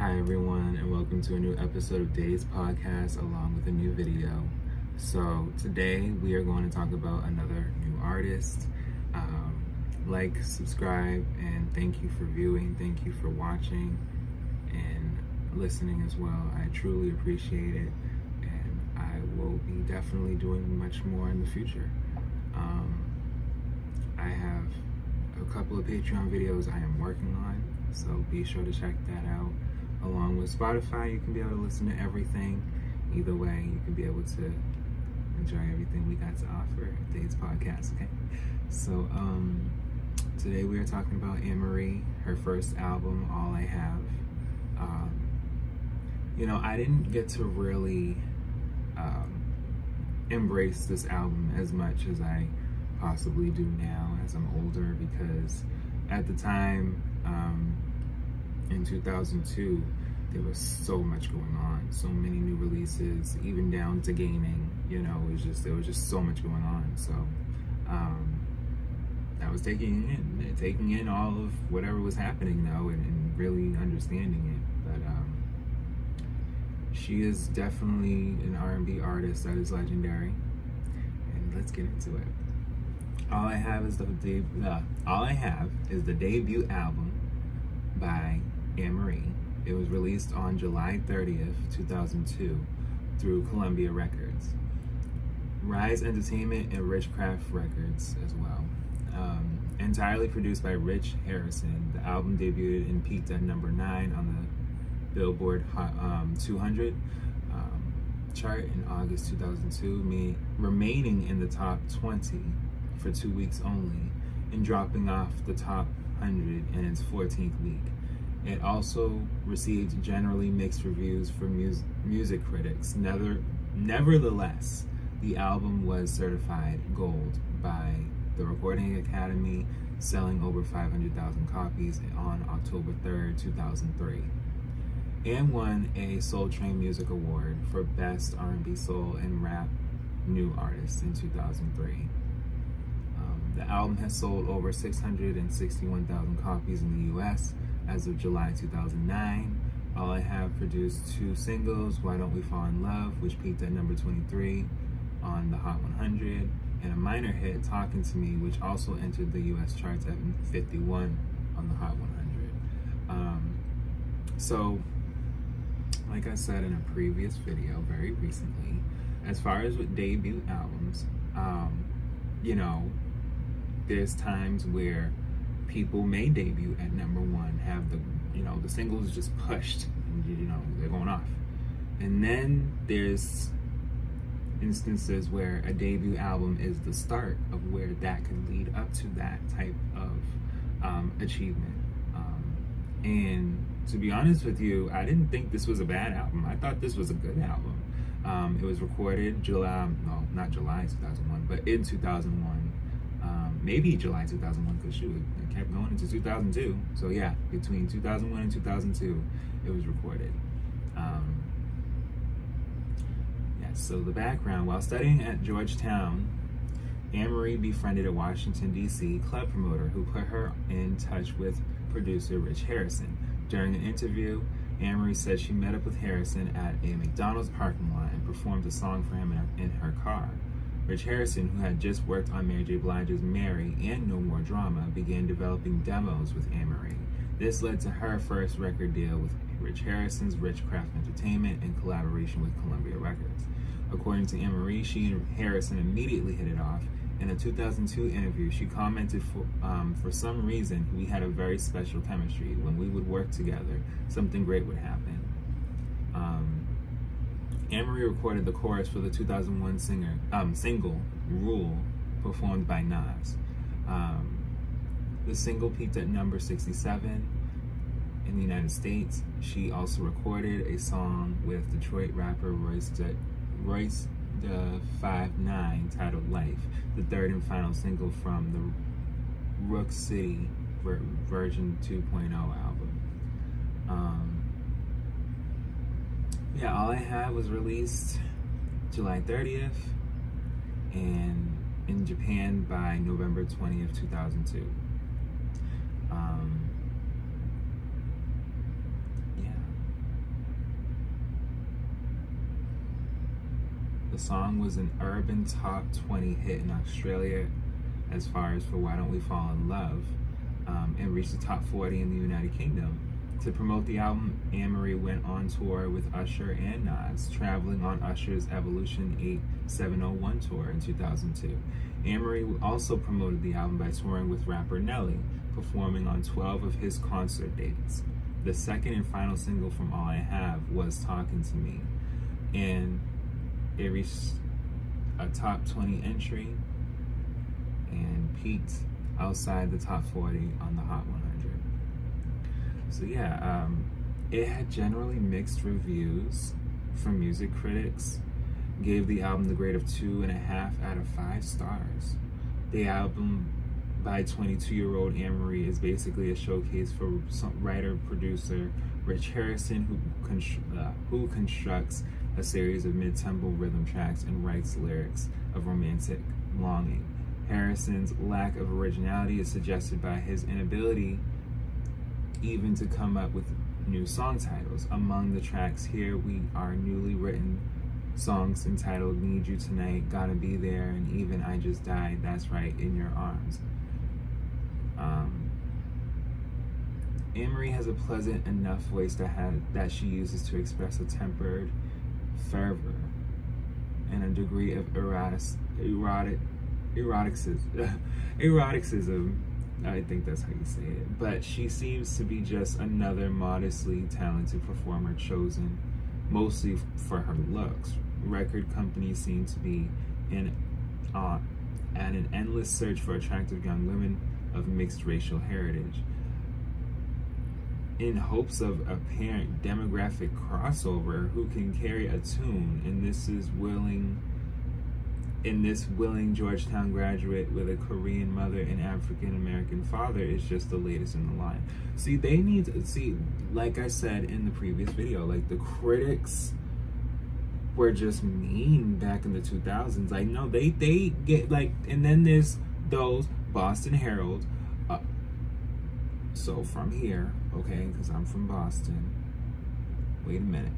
Hi everyone, and welcome to a new episode of Day's Podcast along with a new video. So today we are going to talk about another new artist. Like, subscribe, and thank you for viewing, thank you for watching and listening as well. I truly appreciate it, and I will be definitely doing much more in the future. I have a couple of Patreon videos I am working on, so be sure to check that out. Along with Spotify, you can be able to listen to everything. Either way, you can be able to enjoy everything we got to offer at Days Podcast, okay? So, today we are talking about Amerie, her first album, All I Have. I didn't get to really embrace this album as much as I possibly do now as I'm older, because at the time, in 2002, there was so much going on, so many new releases, even down to gaming. There was just so much going on. So I was taking in all of whatever was happening though, and really understanding it. But she is definitely an R&B artist that is legendary, and let's get into it. All I Have is the debut album by Amerie. It was released on July 30th, 2002 through Columbia Records, Rise Entertainment, and Richcraft Records as well. Entirely produced by Rich Harrison, the album debuted and peaked at number 9 on the Billboard Hot 200 chart in August 2002, remaining in the top 20 for 2 weeks only, and dropping off the top 100 in its 14th week. It also received generally mixed reviews from music critics. Nevertheless, the album was certified gold by the Recording Academy, selling over 500,000 copies on October 3rd, 2003, and won a Soul Train Music Award for Best R&B Soul and Rap New Artist in 2003. The album has sold over 661,000 copies in the U.S. as of July 2009. All I Have produced 2 singles, Why Don't We Fall in Love, which peaked at number 23 on the Hot 100, and a minor hit, Talking to Me, which also entered the U.S. charts at 51 on the Hot 100. So, like I said in a previous video very recently, as far as with debut albums, there's times where people may debut at number 1, have the singles just pushed, and they're going off. And then there's instances where a debut album is the start of where that can lead up to that type of achievement. And to be honest with you, I didn't think this was a bad album. I thought this was a good album. It was recorded not July 2001, but in 2001. Maybe July 2001, because it kept going into 2002. So yeah, between 2001 and 2002, it was recorded. So the background: while studying at Georgetown, Amerie befriended a Washington, D.C. club promoter who put her in touch with producer Rich Harrison. During an interview, Amerie said she met up with Harrison at a McDonald's parking lot and performed a song for him in her car. Rich Harrison, who had just worked on Mary J. Blige's Mary and No More Drama, began developing demos with Amerie. This led to her first record deal with Rich Harrison's Richcraft Entertainment in collaboration with Columbia Records. According to Amerie, she and Harrison immediately hit it off. In a 2002 interview, she commented, for some reason, we had a very special chemistry. When we would work together, something great would happen. Amerie recorded the chorus for the 2001 single, Rule, performed by Nas. The single peaked at number 67 in the United States. She also recorded a song with Detroit rapper Royce the 5'9" titled Life, the third and final single from the Rook City version 2.0 album. All I Have was released July 30th and in Japan by November 20th, 2002. The song was an urban top 20 hit in Australia as far as for Why Don't We Fall in Love, and reached the top 40 in the United Kingdom. To promote the album, Amerie went on tour with Usher and Nas, traveling on Usher's Evolution 8701 tour in 2002. Amerie also promoted the album by touring with rapper Nelly, performing on 12 of his concert dates. The second and final single from All I Have was Talking to Me, and it reached a top 20 entry and peaked outside the top 40 on the Hot 100. So yeah, it had generally mixed reviews from music critics. Gave the album the grade of 2.5 out of 5 stars. The album by 22-year-old Amerie is basically a showcase for writer-producer Rich Harrison, who constructs a series of mid-tempo rhythm tracks and writes lyrics of romantic longing. Harrison's lack of originality is suggested by his inability even to come up with new song titles. Among the tracks here we are newly written songs entitled Need You Tonight, Gotta Be There, and even I Just Died, That's Right, In Your Arms. Amerie has a pleasant enough voice that she uses to express a tempered fervor and a degree of eroticism. I think that's how you say it. But she seems to be just another modestly talented performer chosen mostly for her looks. Record companies seem to be at an endless search for attractive young women of mixed racial heritage, in hopes of apparent demographic crossover who can carry a tune. And this willing Georgetown graduate with a Korean mother and African American father is just the latest in the line. See, they need to see, like I said in the previous video, like the critics were just mean back in the 2000s. Like, no, they get like, and then there's those Boston Herald. So from here, okay, because I'm from Boston. Wait a minute.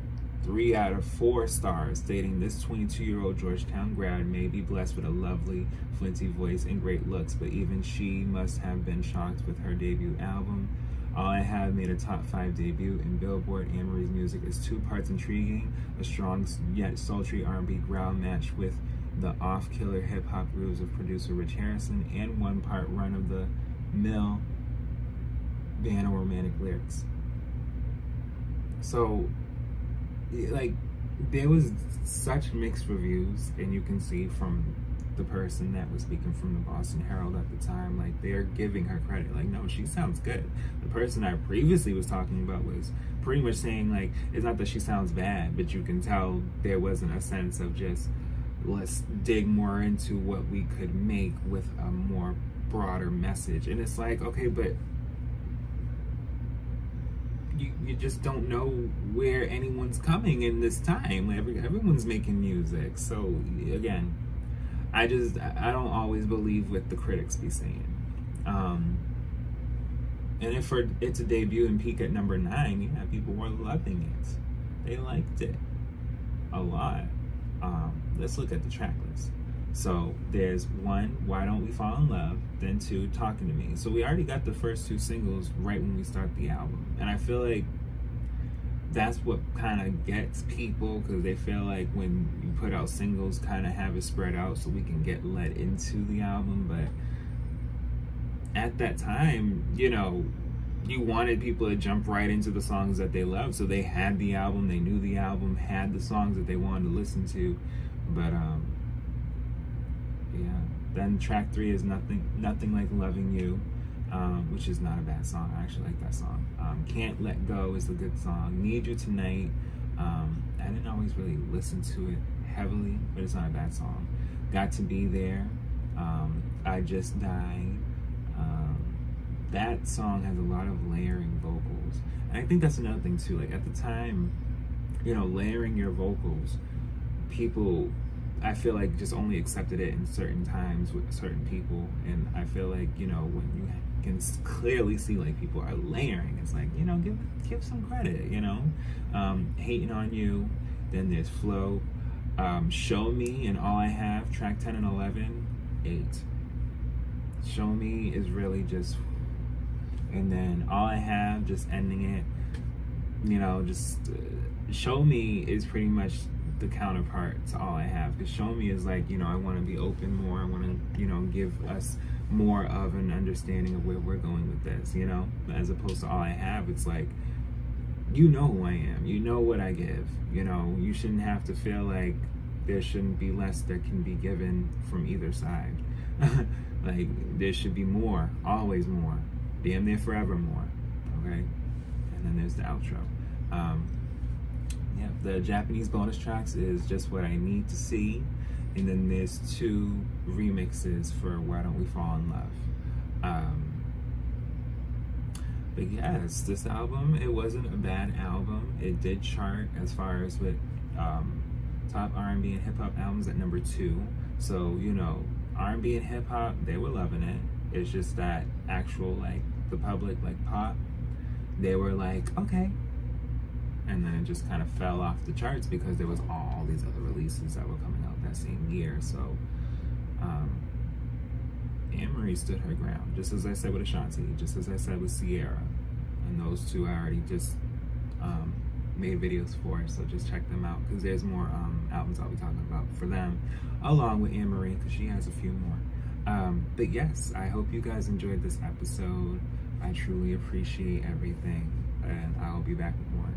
3 out of 4 stars, stating this 22-year-old Georgetown grad may be blessed with a lovely, flinty voice and great looks, but even she must have been shocked with her debut album. All I Have made a top 5 debut in Billboard. Amerie's music is 2 parts intriguing, a strong yet sultry R&B growl matched with the off-killer hip-hop grooves of producer Rich Harrison, and 1 part run-of-the-mill band romantic lyrics. So, like, there was such mixed reviews, and you can see from the person that was speaking from the Boston Herald at the time, like, they're giving her credit. Like, no, she sounds good. The person I previously was talking about was pretty much saying, like, it's not that she sounds bad, but you can tell there wasn't a sense of just, let's dig more into what we could make with a more broader message. And it's like, okay, but you just don't know where anyone's coming in this time. Everyone's making music. So again, I don't always believe what the critics be saying. And if for it to debut and peak at number 9, yeah, people were loving it. They liked it a lot. Let's look at the track list. So there's 1, Why Don't We Fall in Love, then 2, Talking to Me. So we already got the first 2 singles right when we start the album. And I feel like that's what kind of gets people, because they feel like when you put out singles, kind of have it spread out so we can get led into the album. But at that time, you know, you wanted people to jump right into the songs that they loved. So they had the album, they knew the album, had the songs that they wanted to listen to. But yeah. Then track 3 is Nothing Like Loving You, which is not a bad song. I actually like that song. Can't Let Go is a good song. Need You Tonight. I didn't always really listen to it heavily, but it's not a bad song. Got to Be There. I Just Died. That song has a lot of layering vocals. And I think that's another thing too. Like at the time, you know, layering your vocals, people, I feel like, just only accepted it in certain times with certain people. And I feel like, you know, when you can clearly see like people are layering, it's like, you know, give some credit, you know. Hating on You. Then there's Flow. Show Me and All I Have, track 10 and 11, 8. Show Me is really just, and then All I Have, just ending it. You know, just Show Me is pretty much the counterpart to All I Have, because Show Me is like, you know, I want to be open more, I want to, you know, give us more of an understanding of where we're going with this, you know, as opposed to All I Have, it's like, you know who I am, you know what I give, you know, you shouldn't have to feel like there shouldn't be less that can be given from either side. Like, there should be more, always more, damn near forever more, okay? And then there's the outro. Yeah, the Japanese bonus tracks is Just What I Need to See, and then there's 2 remixes for Why Don't We Fall in Love. But yes, this album, it wasn't a bad album. It did chart as far as with top R&B and hip-hop albums at number 2. So, you know, R&B and hip-hop, they were loving it. It's just that actual, like, the public, like, pop, they were like, okay. And then it just kind of fell off the charts because there was all these other releases that were coming out that same year. So, Amerie stood her ground, just as I said with Ashanti, just as I said with Sierra. And those 2 I already just made videos for, so just check them out, because there's more albums I'll be talking about for them, along with Amerie, because she has a few more. But yes, I hope you guys enjoyed this episode. I truly appreciate everything, and I'll be back with more.